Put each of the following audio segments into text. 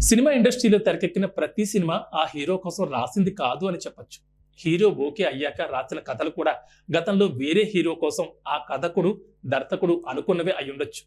Cinema ఇండస్ట్రీలో తెరకెక్కిన ప్రతి సినిమా ఆ హీరో కోసం రాసింది కాదు అని చెప్పొచ్చు. హీరో ఓకే అయ్యాక రాసిన కథలు కూడా గతంలో వేరే హీరో కోసం ఆ కథకుడు, దర్శకుడు అనుకున్నవే అయ్యుండొచ్చు.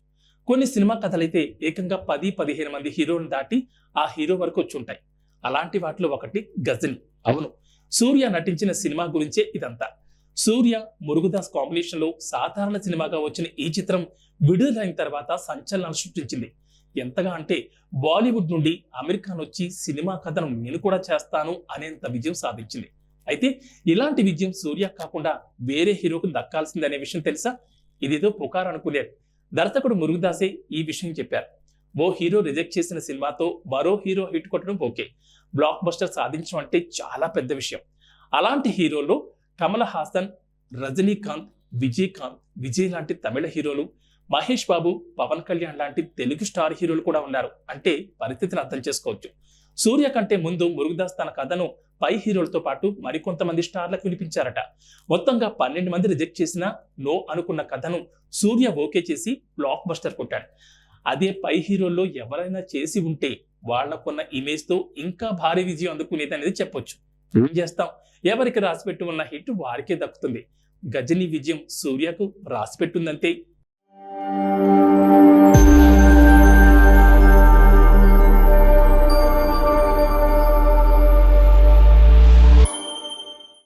కొన్ని సినిమా కథలైతే ఏకంగా 10-15 మంది హీరోలను దాటి ఆ హీరో వరకు వచ్చుంటాయి. అలాంటి వాటిలో ఒకటి గజని. అవును, సూర్య నటించిన సినిమా గురించే ఇదంతా. సూర్య, మురుగదాస్ కాంబినేషన్ లో సాధారణ సినిమాగా వచ్చిన ఈ చిత్రం విడుదలైన తర్వాత సంచలనాలు సృష్టించింది. ఎంతగా అంటే బాలీవుడ్ నుండి అమెరికాన్ వచ్చి సినిమా కథను నేను కూడా చేస్తాను అనేంత విజయం సాధించింది. అయితే ఇలాంటి విజయం సూర్య కాకుండా వేరే హీరోకు దక్కాల్సిందనే విషయం తెలుసా? ఇదేదో పుకారు అనుకునేది. దర్శకుడు మురుగదాసే ఈ విషయం చెప్పారు. ఓ హీరో రిజెక్ట్ చేసిన సినిమాతో మరో హీరో హిట్ కొట్టడం ఓకే, బ్లాక్ బస్టర్ సాధించడం అంటే చాలా పెద్ద విషయం. అలాంటి హీరోల్లో కమల్ హాసన్, రజనీకాంత్, విజయ్ లాంటి తమిళ హీరోలు, మహేష్ బాబు, పవన్ కళ్యాణ్ లాంటి తెలుగు స్టార్ హీరోలు కూడా ఉన్నారు. అంటే పరిస్థితిని అర్థం చేసుకోవచ్చు. సూర్య కంటే ముందు మురుగదాస్ తన కథను పై హీరోలతో పాటు మరికొంతమంది స్టార్లకు వినిపించారట. మొత్తంగా 12 మంది రిజెక్ట్ చేసిన నో అనుకున్న కథను సూర్య ఓకే చేసి బ్లాక్ బస్టర్ కొట్టాడు. అదే పై హీరోల్లో ఎవరైనా చేసి ఉంటే వాళ్లకున్న ఇమేజ్ తో ఇంకా భారీ విజయం అందుకునేది అనేది చెప్పొచ్చు. ఏం చేస్తాం, ఎవరికి రాసిపెట్టి ఉన్న హిట్ వారికే దక్కుతుంది. గజని విజయం సూర్యకు రాసిపెట్టిందంతే.